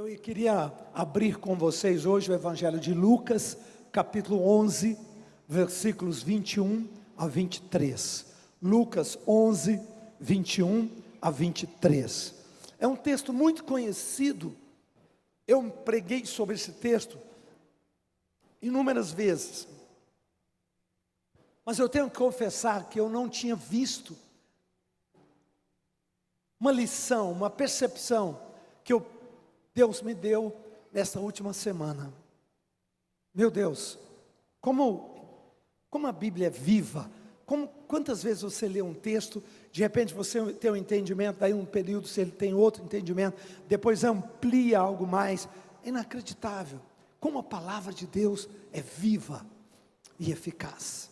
Eu queria abrir com vocês hoje o Evangelho de Lucas, capítulo 11, versículos 21 a 23. Lucas 11, 21 a 23. É um texto muito conhecido. Eu preguei sobre esse texto inúmeras vezes. Mas eu tenho que confessar que eu não tinha visto uma lição, uma percepção que Deus me deu nessa última semana. Meu Deus, como a Bíblia é viva. Quantas vezes você lê um texto, de repente você tem um entendimento, daí um período você tem outro entendimento, depois amplia algo mais. É inacreditável como a palavra de Deus é viva e eficaz.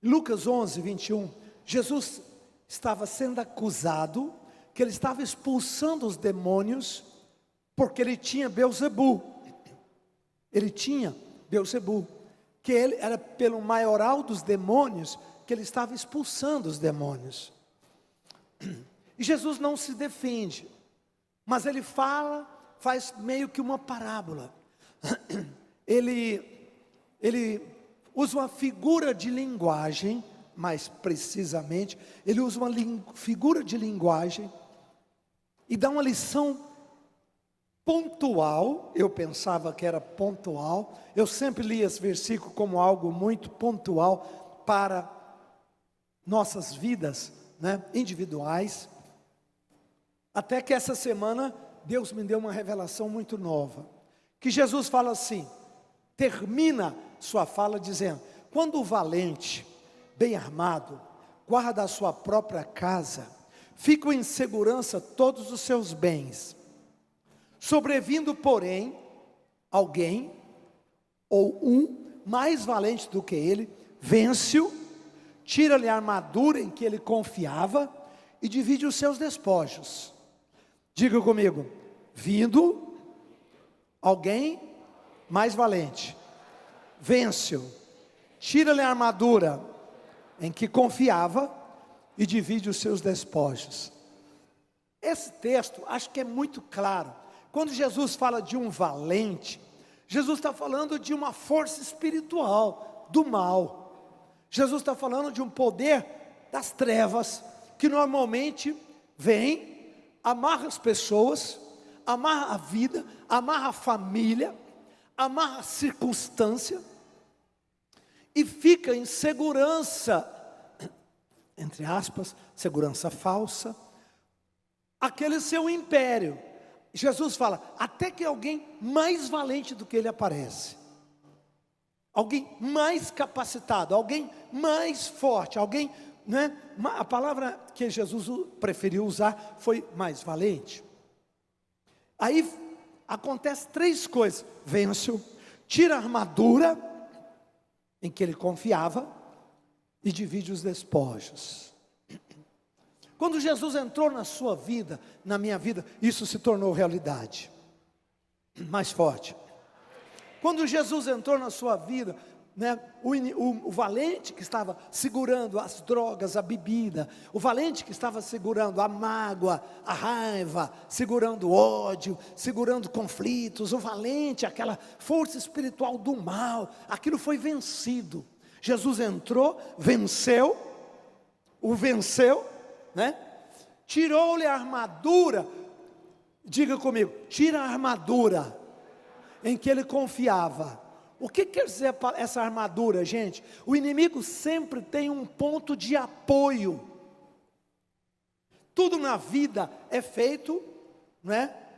Lucas 11, 21, Jesus estava sendo acusado que ele estava expulsando os demônios, porque ele tinha Beelzebu. Ele tinha Beelzebu, que ele era pelo maioral dos demônios, que ele estava expulsando os demônios. E Jesus não se defende, mas ele faz meio que uma parábola. Ele usa uma figura de linguagem, mais precisamente, ele usa uma figura de linguagem, e dá uma lição pontual. Eu pensava que era pontual, eu sempre li esse versículo como algo muito pontual para nossas vidas, individuais, até que essa semana Deus me deu uma revelação muito nova, que Jesus fala assim, termina sua fala dizendo, quando o valente, bem armado, guarda a sua própria casa, ficam em segurança todos os seus bens. Sobrevindo, porém, alguém, ou um, mais valente do que ele, vence-o, tira-lhe a armadura em que ele confiava, e divide os seus despojos. Diga comigo, vindo, alguém mais valente, vence-o, tira-lhe a armadura em que confiava, e divide os seus despojos. Esse texto, acho que é muito claro. Quando Jesus fala de um valente, Jesus está falando de uma força espiritual, do mal. Jesus está falando de um poder das trevas, que normalmente vem, amarra as pessoas, amarra a vida, amarra a família, amarra a circunstância, e fica em segurança, entre aspas, segurança falsa, aquele seu império. Jesus fala, até que alguém mais valente do que ele aparece, alguém mais capacitado, alguém mais forte, alguém, a palavra que Jesus preferiu usar foi mais valente. Aí acontece três coisas, vence-o, tira a armadura em que ele confiava, e divide os despojos. Quando Jesus entrou na sua vida, na minha vida, isso se tornou realidade. Mais forte. Quando Jesus entrou na sua vida, o valente que estava segurando as drogas, a bebida, o valente que estava segurando a mágoa, a raiva, segurando o ódio, segurando conflitos, o valente, aquela força espiritual do mal, aquilo foi vencido. Jesus entrou, venceu, tirou-lhe a armadura, diga comigo, tira a armadura em que ele confiava. O que quer dizer essa armadura, gente? O inimigo sempre tem um ponto de apoio. Tudo na vida é feito,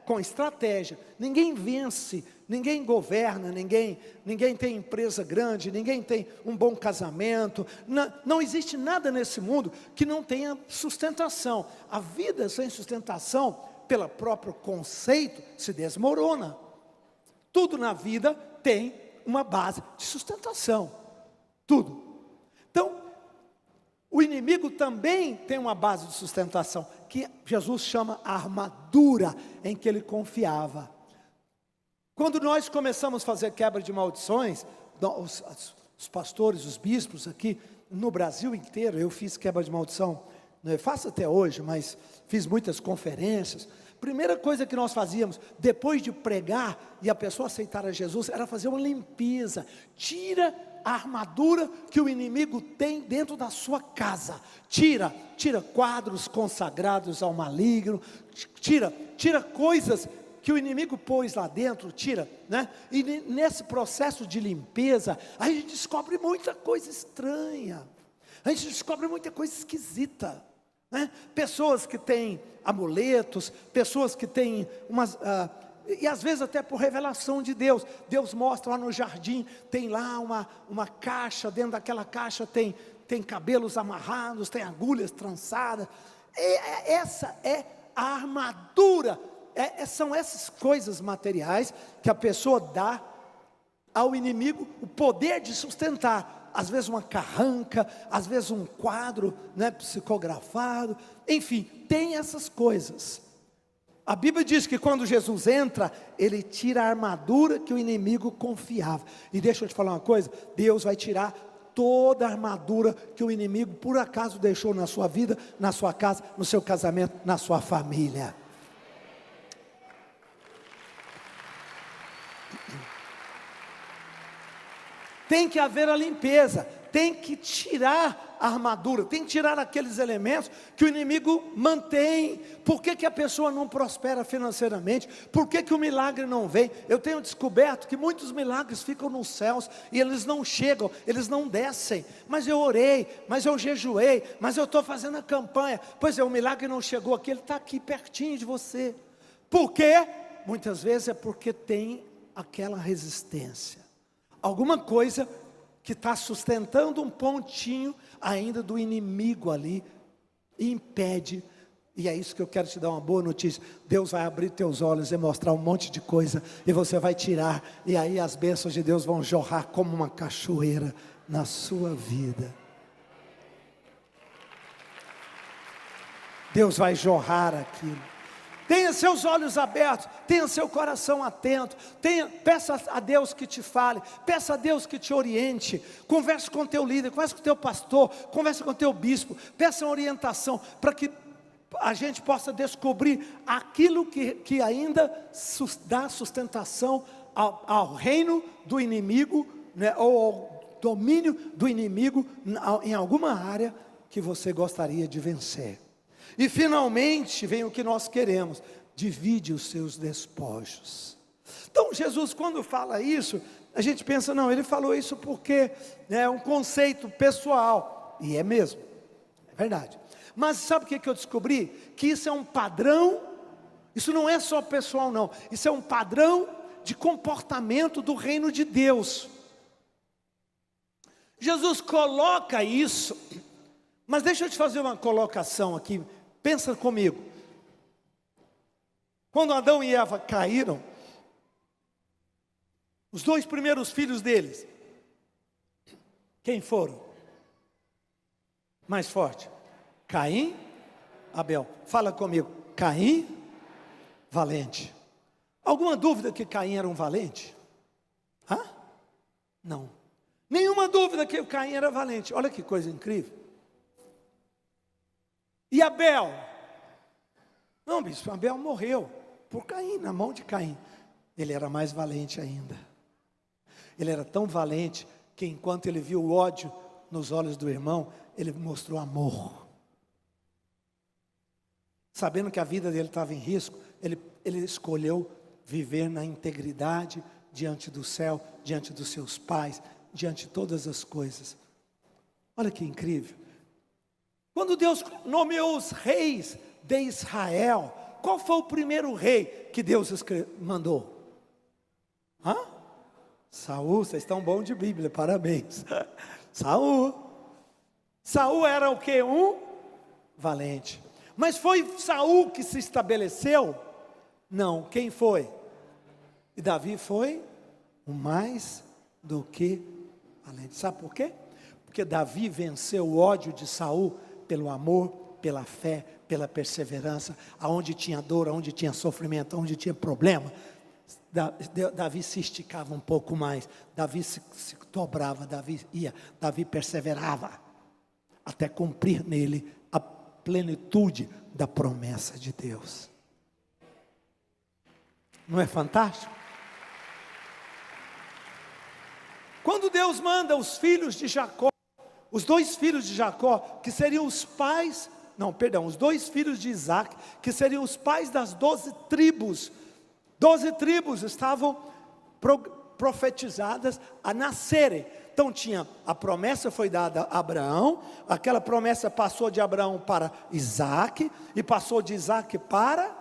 com estratégia. Ninguém vence, ninguém governa, ninguém tem empresa grande, ninguém tem um bom casamento, não existe nada nesse mundo que não tenha sustentação. A vida sem sustentação, pelo próprio conceito, se desmorona. Tudo na vida tem uma base de sustentação, tudo. Então, o inimigo também tem uma base de sustentação, que Jesus chama a armadura em que ele confiava. Quando nós começamos a fazer quebra de maldições, os pastores, os bispos aqui no Brasil inteiro, eu fiz quebra de maldição, faço até hoje, mas fiz muitas conferências, primeira coisa que nós fazíamos, depois de pregar e a pessoa aceitar a Jesus, era fazer uma limpeza. Tira a armadura que o inimigo tem dentro da sua casa. Tira quadros consagrados ao maligno, tira coisas que o inimigo pôs lá dentro, tira, né? E nesse processo de limpeza, a gente descobre muita coisa estranha, a gente descobre muita coisa esquisita, né? Pessoas que têm amuletos, pessoas que têm e às vezes até por revelação de Deus, Deus mostra lá no jardim, tem lá uma caixa, dentro daquela caixa tem cabelos amarrados, tem agulhas trançadas, essa é a armadura, são essas coisas materiais que a pessoa dá ao inimigo o poder de sustentar, às vezes uma carranca, às vezes um quadro, né, psicografado, enfim, tem essas coisas. A Bíblia diz que quando Jesus entra, Ele tira a armadura que o inimigo confiava. E deixa eu te falar uma coisa, Deus vai tirar toda a armadura que o inimigo por acaso deixou na sua vida, na sua casa, no seu casamento, na sua família. Tem que haver a limpeza, tem que tirar a armadura, tem que tirar aqueles elementos que o inimigo mantém. Por que a pessoa não prospera financeiramente? Por que o milagre não vem? Eu tenho descoberto que muitos milagres ficam nos céus e eles não chegam, eles não descem. Mas eu orei, mas eu jejuei, mas eu estou fazendo a campanha. Pois é, o milagre não chegou aqui, ele está aqui pertinho de você. Por quê? Muitas vezes é porque tem aquela resistência. Alguma coisa que está sustentando um pontinho ainda do inimigo ali, e impede, e é isso que eu quero te dar uma boa notícia, Deus vai abrir teus olhos e mostrar um monte de coisa, e você vai tirar, e aí as bênçãos de Deus vão jorrar como uma cachoeira na sua vida. Deus vai jorrar aquilo. Tenha seus olhos abertos, tenha seu coração atento, peça a Deus que te fale, peça a Deus que te oriente, converse com o teu líder, converse com o teu pastor, converse com o teu bispo, peça uma orientação, para que a gente possa descobrir aquilo que ainda dá sustentação ao reino do inimigo, né, ou ao domínio do inimigo, em alguma área que você gostaria de vencer. E finalmente vem o que nós queremos: divide os seus despojos. Então Jesus, quando fala isso, a gente pensa, não, ele falou isso porque é um conceito pessoal, e é mesmo, é verdade. Mas sabe o que eu descobri? Que isso é um padrão, isso não é só pessoal não, isso é um padrão de comportamento do reino de Deus. Jesus coloca isso, mas deixa eu te fazer uma colocação aqui. Pensa comigo, quando Adão e Eva caíram, os dois primeiros filhos deles, quem foram? Mais forte, Caim, Abel. Fala comigo, Caim, valente. Alguma dúvida que Caim era um valente? Não, nenhuma dúvida que o Caim era valente. Olha que coisa incrível. E Abel? Não, bispo, Abel morreu por Caim, na mão de Caim. Ele era mais valente ainda. Ele era tão valente que enquanto ele viu o ódio nos olhos do irmão, ele mostrou amor. Sabendo que a vida dele estava em risco, ele escolheu viver na integridade diante do céu, diante dos seus pais, diante de todas as coisas. Olha que incrível. Quando Deus nomeou os reis de Israel, qual foi o primeiro rei que Deus mandou? Saul. Vocês estão bons de Bíblia, parabéns. Saul era o que? Um valente. Mas foi Saul que se estabeleceu? Não, quem foi? E Davi foi o mais do que valente. Sabe por quê? Porque Davi venceu o ódio de Saul pelo amor, pela fé, pela perseverança. Aonde tinha dor, aonde tinha sofrimento, aonde tinha problema, Davi se esticava um pouco mais, Davi se dobrava, Davi perseverava, até cumprir nele a plenitude da promessa de Deus. Não é fantástico? Quando Deus manda os filhos de Jacó, os dois filhos de Jacó, que seriam os pais, os dois filhos de Isaac, que seriam os pais das 12 tribos. 12 tribos estavam profetizadas a nascerem. Então tinha, a promessa foi dada a Abraão, aquela promessa passou de Abraão para Isaac, e passou de Isaac para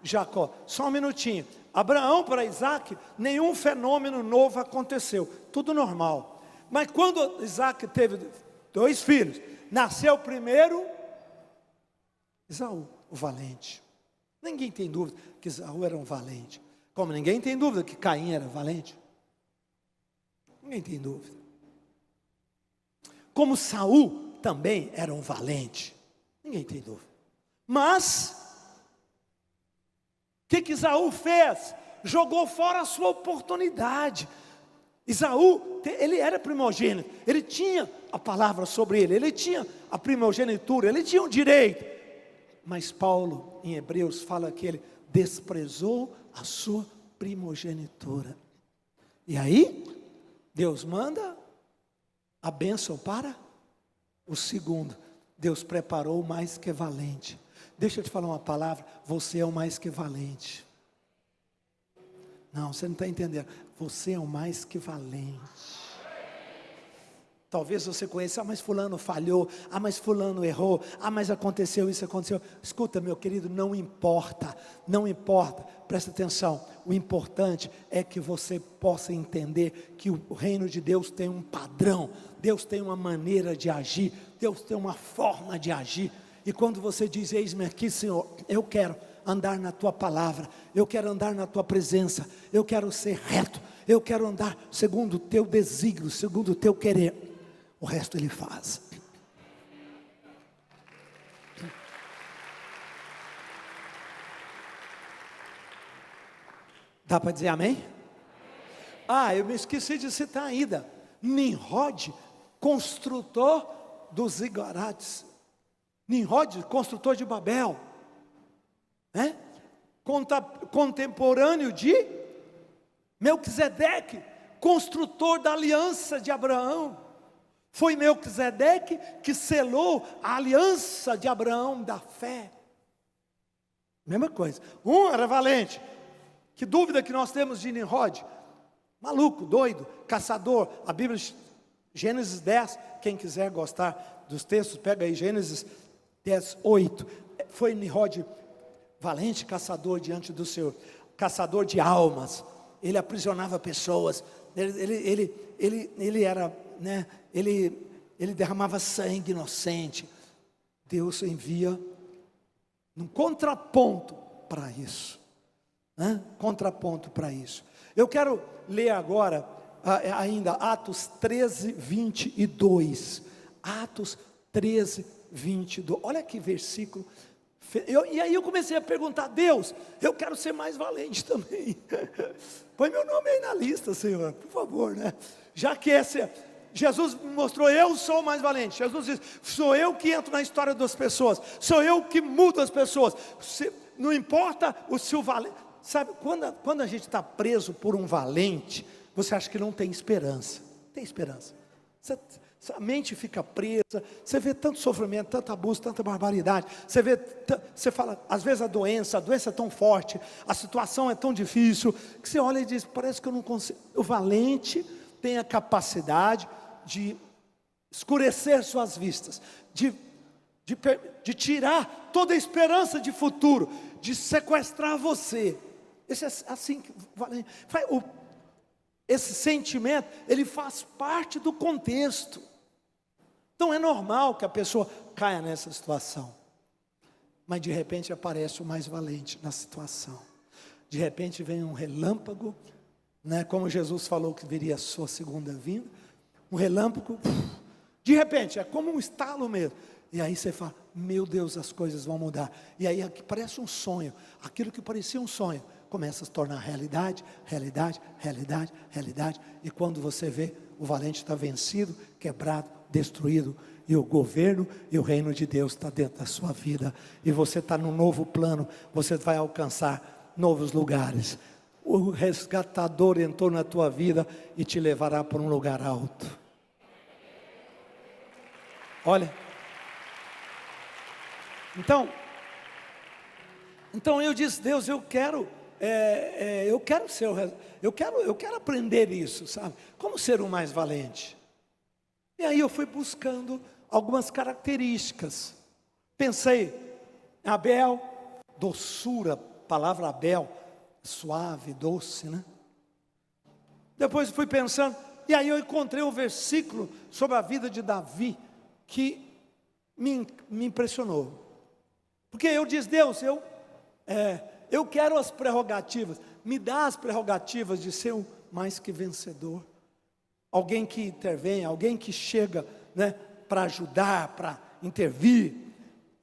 Jacó. Só um minutinho. Abraão para Isaac, nenhum fenômeno novo aconteceu, tudo normal. Mas quando Isaac teve 2 filhos, nasceu primeiro Esaú, o valente. Ninguém tem dúvida que Esaú era um valente, como ninguém tem dúvida que Caim era valente. Ninguém tem dúvida. Como Saul também era um valente, ninguém tem dúvida. Mas o que Esaú fez? Jogou fora a sua oportunidade. Esaú, ele era primogênito, ele tinha a palavra sobre ele, ele tinha a primogenitura, ele tinha o direito. Mas Paulo, em Hebreus, fala que ele desprezou a sua primogenitura. E aí, Deus manda a bênção para o segundo. Deus preparou o mais que valente. Deixa eu te falar uma palavra, você é o mais que valente. Não, você não está entendendo. Você é o mais que valente. Talvez você conheça, mas fulano falhou, mas fulano errou, mas aconteceu isso, aconteceu. Escuta, meu querido, não importa, presta atenção. O importante é que você possa entender que o reino de Deus tem um padrão, Deus tem uma maneira de agir, Deus tem uma forma de agir. E quando você diz, eis-me aqui, Senhor, eu quero andar na tua palavra, eu quero andar na tua presença, eu quero ser reto, eu quero andar segundo o teu desígnio, segundo o teu querer. O resto Ele faz. Dá para dizer amém? Eu me esqueci de citar ainda. Nimrod, construtor dos zigurates. Nimrod, construtor de Babel. Contemporâneo de Melquisedeque, construtor da aliança de Abraão. Foi Melquisedeque que selou a aliança de Abraão da fé. Mesma coisa. Um era valente. Que dúvida que nós temos de Nimrod? Maluco, doido, caçador. A Bíblia, Gênesis 10, quem quiser gostar dos textos, pega aí Gênesis 10, 8. Foi Nimrod valente, caçador diante do Senhor, caçador de almas. Ele aprisionava pessoas. Ele era, ele derramava sangue inocente. Deus envia um contraponto para isso. Contraponto para isso. Eu quero ler agora ainda Atos 13, 22. Atos 13, 22. Olha que versículo. E aí eu comecei a perguntar, Deus, eu quero ser mais valente também. Põe meu nome aí na lista, Senhor, por favor, Já que Jesus me mostrou, eu sou mais valente. Jesus diz, sou eu que entro na história das pessoas, sou eu que mudo as pessoas. Não importa se o valente. Sabe, quando a gente está preso por um valente, você acha que não tem esperança. Tem esperança. A mente fica presa, você vê tanto sofrimento, tanto abuso, tanta barbaridade. Você fala, às vezes a doença é tão forte, a situação é tão difícil, que você olha e diz, parece que eu não consigo. O valente tem a capacidade de escurecer suas vistas, de tirar toda a esperança de futuro, de sequestrar você. Esse é assim que valente. Esse sentimento, ele faz parte do contexto. Então é normal que a pessoa caia nessa situação. Mas de repente aparece o mais valente na situação. De repente vem um relâmpago, como Jesus falou que viria a sua segunda vinda. Um relâmpago, de repente, é como um estalo mesmo. E aí você fala, meu Deus, as coisas vão mudar. E aí parece um sonho. Aquilo que parecia um sonho começa a se tornar realidade. E quando você vê, o valente está vencido, quebrado, destruído. E o governo e o reino de Deus está dentro da sua vida. E você está num novo plano. Você vai alcançar novos lugares. o resgatador entrou na tua vida e te levará para um lugar alto. Olha, então eu disse: Deus, eu quero aprender isso, sabe? Como ser um mais valente. E aí eu fui buscando algumas características. Pensei, Abel, doçura, palavra Abel, suave, doce, né? Depois fui pensando, e aí eu encontrei um versículo sobre a vida de Davi, que me impressionou. Porque eu disse: Deus, eu quero as prerrogativas, me dá as prerrogativas de ser um mais que vencedor. Alguém que intervém, alguém que chega, né, para ajudar, para intervir.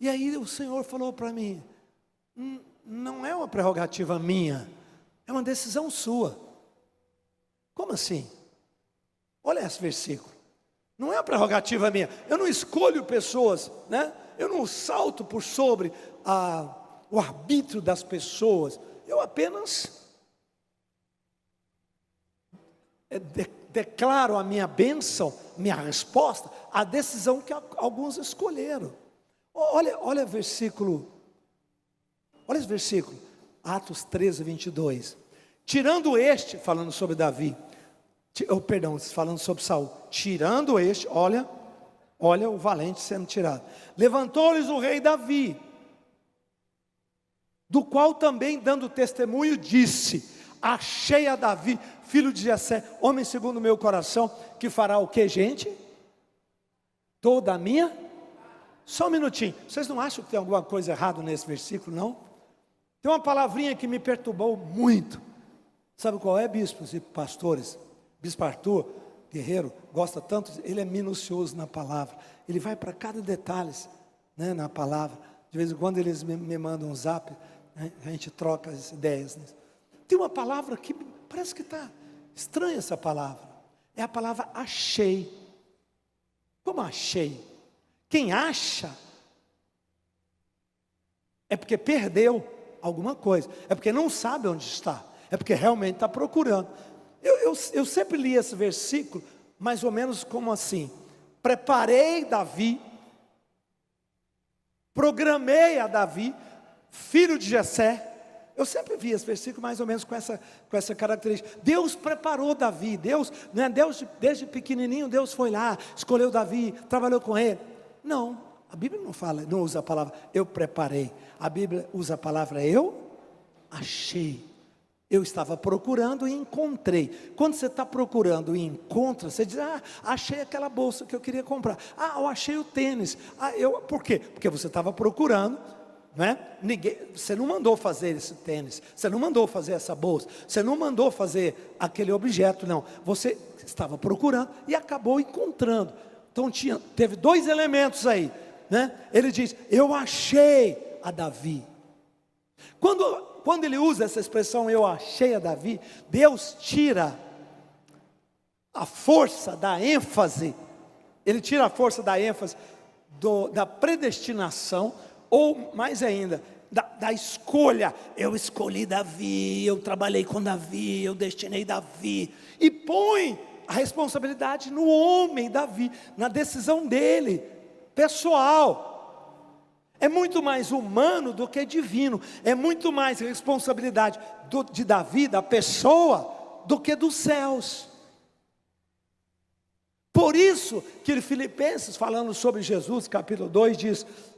E aí o Senhor falou para mim: não é uma prerrogativa minha, é uma decisão sua. Como assim? Olha esse versículo. Não é uma prerrogativa minha, eu não escolho pessoas, né? Eu não salto por sobre o arbítrio das pessoas. Eu apenas declaro a minha bênção, minha resposta, à decisão que alguns escolheram. Olha versículo, olha esse versículo, Atos 13, 22. Tirando este, falando sobre Davi, falando sobre Saul, tirando este, olha o valente sendo tirado. Levantou-lhes o rei Davi, do qual também, dando testemunho, disse: achei a Davi, filho de Jessé, homem segundo o meu coração, que fará o que, gente? Toda a minha... Só um minutinho, vocês não acham que tem alguma coisa errada nesse versículo, não? Tem uma palavrinha que me perturbou muito. Sabe qual é, bispos e pastores? Bispo Arthur Guerreiro gosta tanto, ele é minucioso na palavra. Ele vai para cada detalhe, né, na palavra. De vez em quando eles me mandam um zap, né, a gente troca as ideias. Né? Tem uma palavra que parece que está estranha essa palavra. É a palavra achei. Como achei? Quem acha é porque perdeu alguma coisa, é porque não sabe onde está, é porque realmente está procurando. Eu sempre li esse versículo mais ou menos como assim: preparei Davi, programei a Davi, filho de Jessé. Eu sempre vi esse versículo mais ou menos com essa característica. Deus preparou Davi, Deus desde pequenininho, Deus foi lá, escolheu Davi, trabalhou com ele. Não, a Bíblia não usa a palavra eu preparei. A Bíblia usa a palavra eu achei. Eu estava procurando e encontrei. Quando você está procurando e encontra, você diz: achei aquela bolsa que eu queria comprar. Eu achei o tênis. Por quê? Porque você estava procurando, né? Você não mandou fazer esse tênis, você não mandou fazer essa bolsa, você não mandou fazer aquele objeto, não. Você estava procurando e acabou encontrando. Então teve dois elementos aí, né? Ele diz: eu achei a Davi. Quando ele usa essa expressão, eu achei a Davi, Deus tira a força da ênfase. Ele tira a força da ênfase da predestinação, ou mais ainda, da escolha. Eu escolhi Davi, eu trabalhei com Davi, eu destinei Davi, e põe a responsabilidade no homem Davi, na decisão dele, pessoal. É muito mais humano do que divino, é muito mais responsabilidade de Davi, da pessoa, do que dos céus. Por isso que Filipenses, falando sobre Jesus, capítulo 2,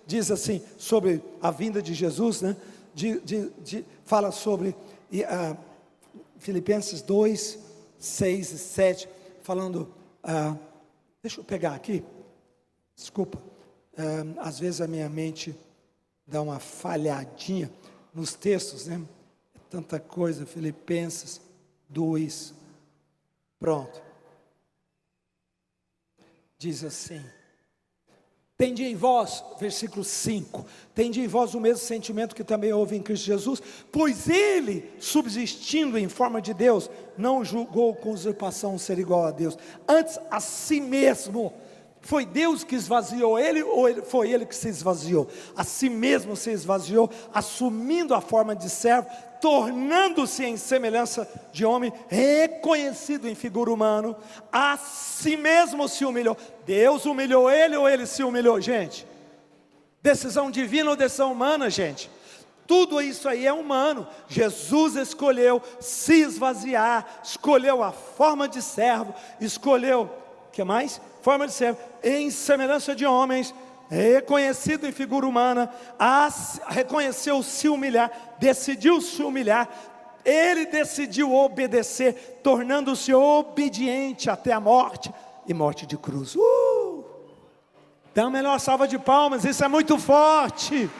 diz assim, sobre a vinda de Jesus, né? Fala sobre Filipenses 2, 6 e 7, falando, deixa eu pegar aqui, desculpa, às vezes a minha mente dá uma falhadinha nos textos, né? Tanta coisa. Filipenses 2, pronto, diz assim: tende em vós, versículo 5, tende em vós o mesmo sentimento que também houve em Cristo Jesus, pois ele, subsistindo em forma de Deus, não julgou com usurpação ser igual a Deus, antes a si mesmo Foi Deus que esvaziou ele ou foi ele que se esvaziou? A si mesmo se esvaziou, assumindo a forma de servo, tornando-se em semelhança de homem, reconhecido em figura humana, a si mesmo se humilhou. Deus humilhou ele ou ele se humilhou, gente? Decisão divina ou decisão humana, gente? Tudo isso aí é humano. Jesus escolheu se esvaziar, escolheu a forma de servo, escolheu, o que mais? Forma de servo, em semelhança de homens, reconhecido em figura humana, reconheceu se humilhar, decidiu se humilhar, ele decidiu obedecer, tornando-se obediente até a morte, e morte de cruz. Dá uma melhor salva de palmas, isso é muito forte.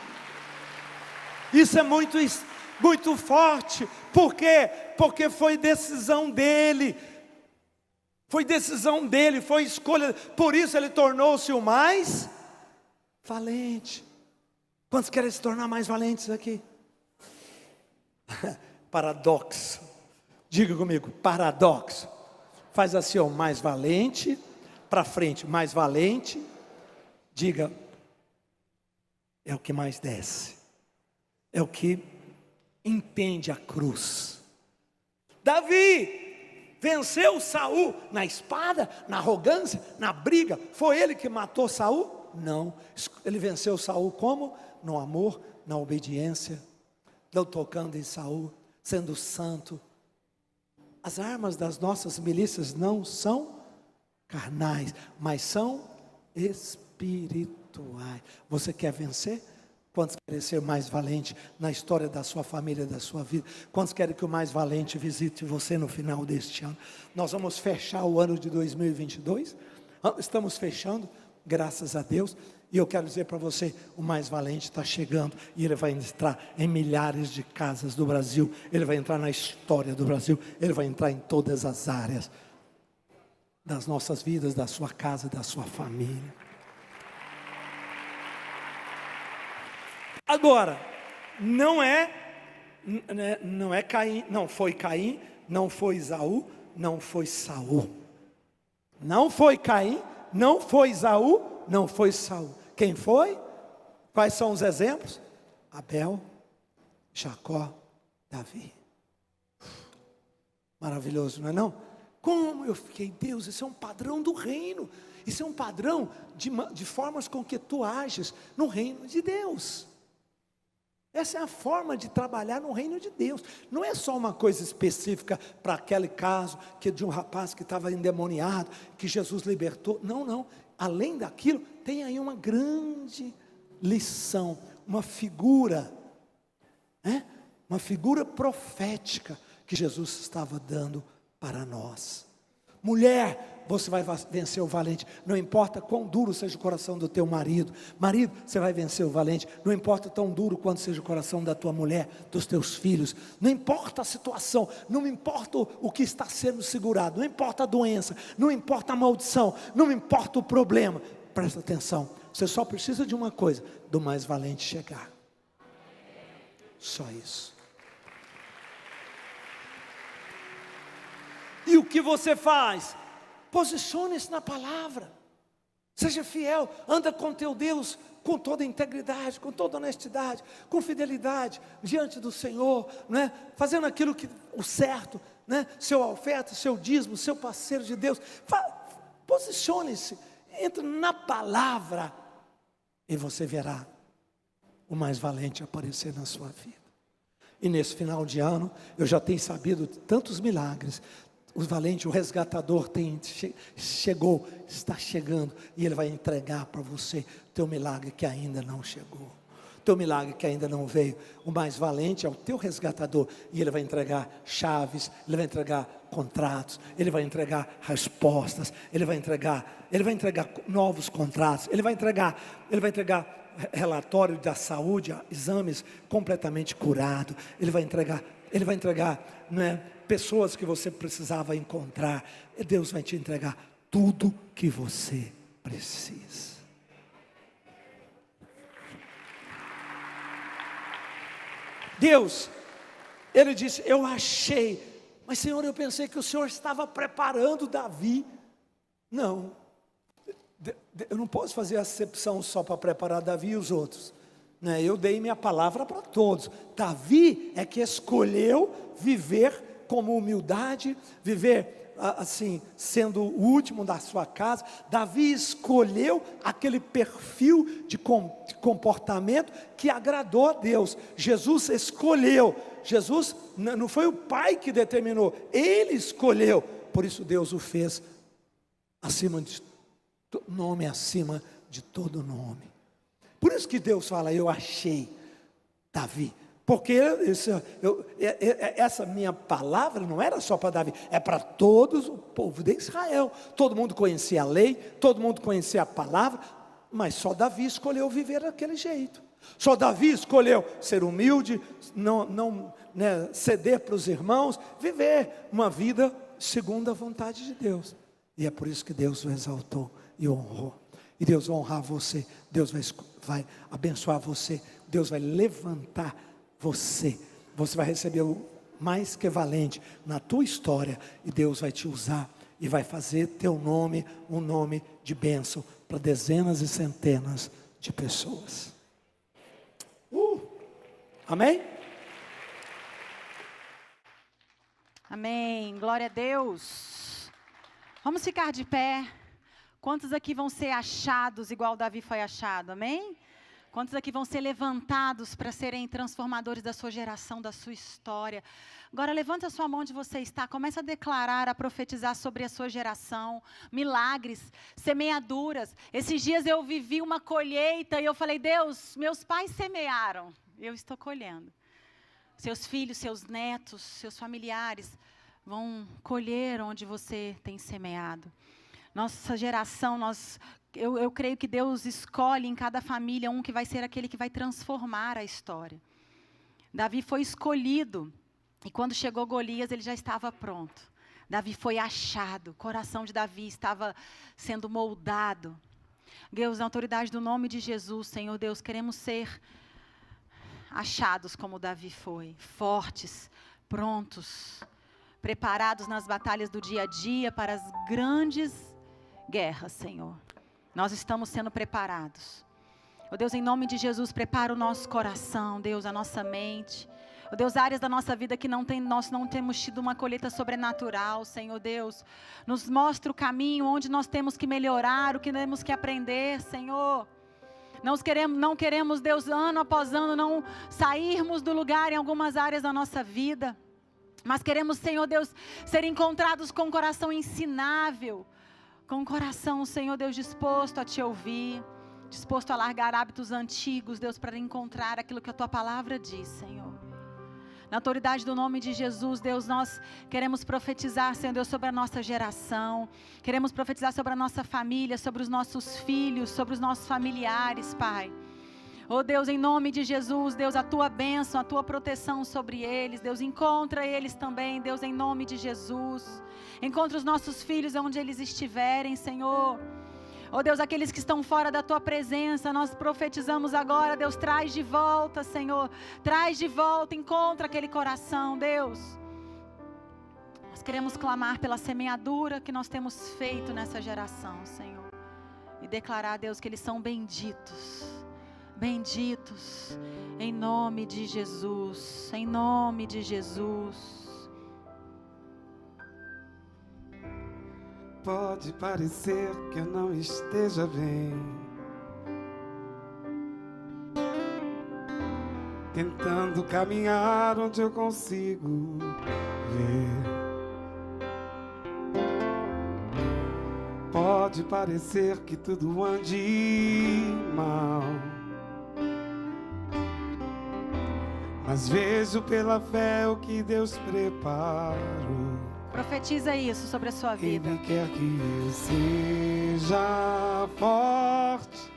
Isso é muito forte. Por quê? Porque foi decisão dele. Foi decisão dele, foi escolha. Por isso ele tornou-se o mais valente. Quantos querem se tornar mais valentes aqui? Paradoxo. Diga comigo, paradoxo. Faz assim, ó, mais valente, para frente, mais valente. Diga, é o que mais desce. É o que entende a cruz. Davi venceu Saul na espada, na arrogância, na briga. Foi ele que matou Saul? Não. Ele venceu Saul como? No amor, na obediência, não tocando em Saul, sendo santo. As armas das nossas milícias não são carnais, mas são espirituais. Você quer vencer? Quantos querem ser mais valente na história da sua família, da sua vida? Quantos querem que o mais valente visite você no final deste ano? Nós vamos fechar o ano de 2022. Estamos fechando, graças a Deus. E eu quero dizer para você, o mais valente está chegando. E ele vai entrar em milhares de casas do Brasil. Ele vai entrar na história do Brasil. Ele vai entrar em todas as áreas das nossas vidas, da sua casa, da sua família. Agora, não é Caim, não foi Caim, não foi Esaú, não foi Saul. Não foi Caim, não foi Esaú, não foi Saul. Quem foi? Quais são os exemplos? Abel, Jacó, Davi. Maravilhoso, não é não? Como eu fiquei, Deus, isso é um padrão do reino. Isso é um padrão de formas com que tu ages no reino de Deus. Essa é a forma de trabalhar no reino de Deus. Não é só uma coisa específica para aquele caso que de um rapaz que estava endemoniado, que Jesus libertou. Não, não. Além daquilo, tem aí uma grande lição, uma figura, uma figura profética que Jesus estava dando para nós. Mulher, você vai vencer o valente, não importa quão duro seja o coração do teu marido. Marido, você vai vencer o valente, não importa tão duro quanto seja o coração da tua mulher, dos teus filhos. Não importa a situação, não importa o que está sendo segurado, não importa a doença, não importa a maldição, não importa o problema. Presta atenção, você só precisa de uma coisa, do mais valente chegar. Só isso. E o que você faz? Posicione-se na palavra, seja fiel, anda com teu Deus com toda integridade, com toda honestidade, com fidelidade diante do Senhor, né? Fazendo aquilo que o certo, né? Seu oferta, seu dízimo, seu parceiro de Deus. Posicione-se, entre na palavra e você verá o mais valente aparecer na sua vida. E nesse final de ano eu já tenho sabido tantos milagres. O valente, o resgatador chegou, está chegando, e ele vai entregar para você teu milagre que ainda não chegou, teu milagre que ainda não veio. O mais valente é o teu resgatador, e ele vai entregar chaves, ele vai entregar contratos, ele vai entregar respostas, ele vai entregar novos contratos, ele vai entregar relatório da saúde, exames completamente curado, ele vai entregar, pessoas que você precisava encontrar. Deus vai te entregar tudo que você precisa. Deus, ele disse, eu achei, mas Senhor, eu pensei que o Senhor estava preparando Davi. Não, Eu não posso fazer acepção só para preparar Davi e os outros, né? Eu dei minha palavra para todos. Davi é que escolheu viver como humildade, viver assim, sendo o último da sua casa. Davi escolheu aquele perfil de comportamento que agradou a Deus. Jesus escolheu. Jesus não foi o pai que determinou, ele escolheu. Por isso Deus o fez acima de nome, acima de todo nome. Por isso que Deus fala: eu achei Davi. Porque essa minha palavra não era só para Davi, é para todos o povo de Israel. Todo mundo conhecia a lei, todo mundo conhecia a palavra, mas só Davi escolheu viver daquele jeito. Só Davi escolheu ser humilde, não ceder para os irmãos, viver uma vida segundo a vontade de Deus. E é por isso que Deus o exaltou e honrou. E Deus vai honrar você, Deus vai abençoar você, Deus vai levantar você. Você vai receber o mais que valente na tua história, e Deus vai te usar e vai fazer teu nome um nome de bênção para dezenas e centenas de pessoas. Amém? Amém, glória a Deus. Vamos ficar de pé. Quantos aqui vão ser achados igual Davi foi achado, amém? Quantos aqui vão ser levantados para serem transformadores da sua geração, da sua história? Agora levante a sua mão onde você está, comece a declarar, a profetizar sobre a sua geração, milagres, semeaduras. Esses dias eu vivi uma colheita e eu falei: Deus, meus pais semearam, eu estou colhendo. Seus filhos, seus netos, seus familiares vão colher onde você tem semeado. Nossa geração, eu creio que Deus escolhe em cada família um que vai ser aquele que vai transformar a história. Davi foi escolhido, e quando chegou Golias, ele já estava pronto. Davi foi achado, o coração de Davi estava sendo moldado. Deus, na autoridade do nome de Jesus, Senhor Deus, queremos ser achados como Davi foi, fortes, prontos, preparados nas batalhas do dia a dia para as grandes guerras, Senhor. Nós estamos sendo preparados. Oh Deus, em nome de Jesus, prepara o nosso coração, Deus, a nossa mente. Oh Deus, áreas da nossa vida que nós não temos tido uma colheita sobrenatural, Senhor Deus. Nos mostra o caminho onde nós temos que melhorar, o que temos que aprender, Senhor. Não queremos, Deus, ano após ano, não sairmos do lugar em algumas áreas da nossa vida. Mas queremos, Senhor Deus, ser encontrados com um coração ensinável. Com um coração, Senhor Deus, disposto a te ouvir. Disposto a largar hábitos antigos, Deus, para encontrar aquilo que a tua palavra diz, Senhor. Na autoridade do nome de Jesus, Deus, nós queremos profetizar, Senhor Deus, sobre a nossa geração. Queremos profetizar sobre a nossa família, sobre os nossos filhos, sobre os nossos familiares, Pai. Oh Deus, em nome de Jesus, Deus, a tua bênção, a tua proteção sobre eles. Deus, encontra eles também, Deus, em nome de Jesus. Encontra os nossos filhos onde eles estiverem, Senhor. Oh Deus, aqueles que estão fora da tua presença, nós profetizamos agora, Deus, traz de volta, Senhor. Traz de volta, encontra aquele coração, Deus. Nós queremos clamar pela semeadura que nós temos feito nessa geração, Senhor. E declarar, Deus, que eles são benditos. Benditos, em nome de Jesus, em nome de Jesus. Pode parecer que eu não esteja bem, tentando caminhar onde eu consigo ver. Pode parecer que tudo ande mal, mas vejo pela fé o que Deus preparou. Profetiza isso sobre a sua vida. Ele quer que eu seja forte,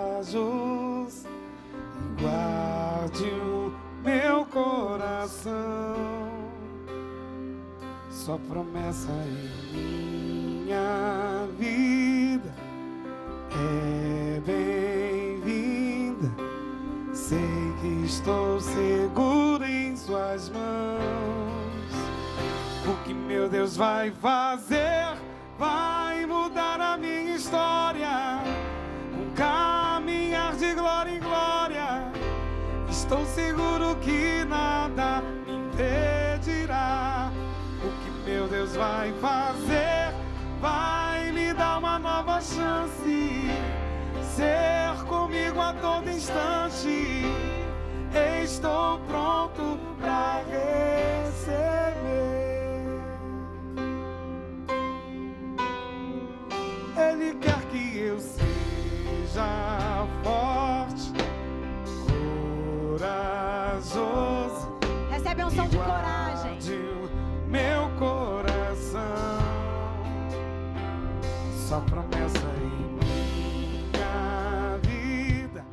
corajoso, e guarde o meu coração. Sua promessa em minha vida é bem-vinda. Sei que estou seguro em suas mãos. O que meu Deus vai fazer vai mudar história, um caminhar de glória em glória. Estou seguro que nada me impedirá. O que meu Deus vai fazer, vai me dar uma nova chance. Ser comigo a todo instante. Estou pronto para receber. Ele quer que eu seja forte, corajoso. Recebe a unção de coragem. Meu coração, só promessa em minha vida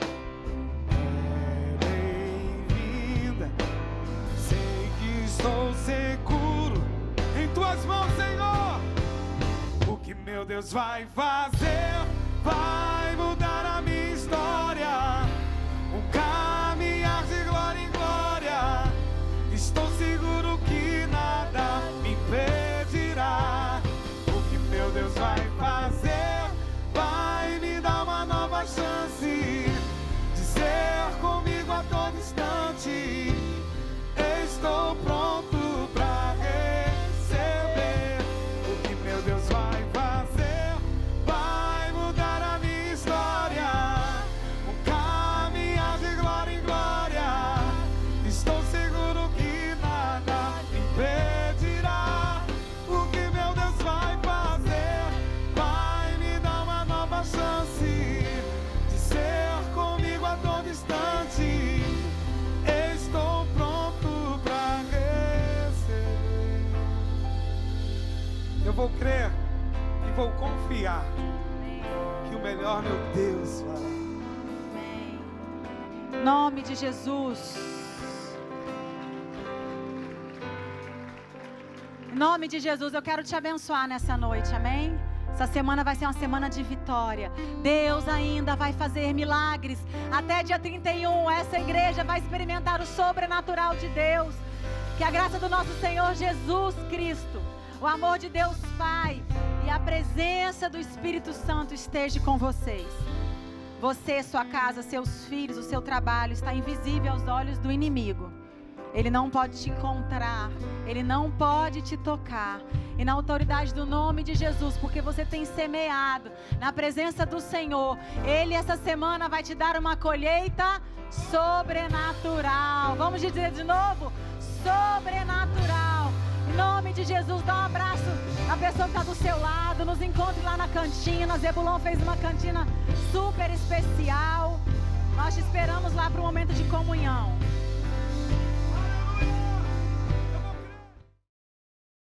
é bem-vinda. Sei que estou seguro em tuas mãos, Senhor. O que meu Deus vai fazer, vai mudar a minha história. Um caminhar de glória em glória. Estou seguro que nada me impedirá. O que meu Deus vai fazer, vai me dar uma nova chance de ser comigo a todo instante. Estou pronto para receber. O que meu Deus vai fazer, vai mudar a minha história. Um caminhar de glória em glória. Estou seguro que nada me impedirá. O que meu Deus vai fazer, vai me dar uma nova chance de ser comigo a todo instante. Estou pronto para receber. Eu vou crer e vou confiar que o melhor meu Deus fará. Amém. Em nome de Jesus. Em nome de Jesus, eu quero te abençoar nessa noite, amém? Essa semana vai ser uma semana de vitória. Deus ainda vai fazer milagres. Até dia 31, essa igreja vai experimentar o sobrenatural de Deus. Que a graça do nosso Senhor Jesus Cristo, o amor de Deus Pai e a presença do Espírito Santo esteja com vocês. Você, sua casa, seus filhos, o seu trabalho está invisível aos olhos do inimigo. Ele não pode te encontrar, ele não pode te tocar. E na autoridade do nome de Jesus, porque você tem semeado na presença do Senhor, Ele essa semana vai te dar uma colheita sobrenatural. Vamos dizer de novo? Sobrenatural. Em nome de Jesus, dá um abraço à pessoa que está do seu lado. Nos encontre lá na cantina. Zebulon fez uma cantina super especial. Nós te esperamos lá para um momento de comunhão.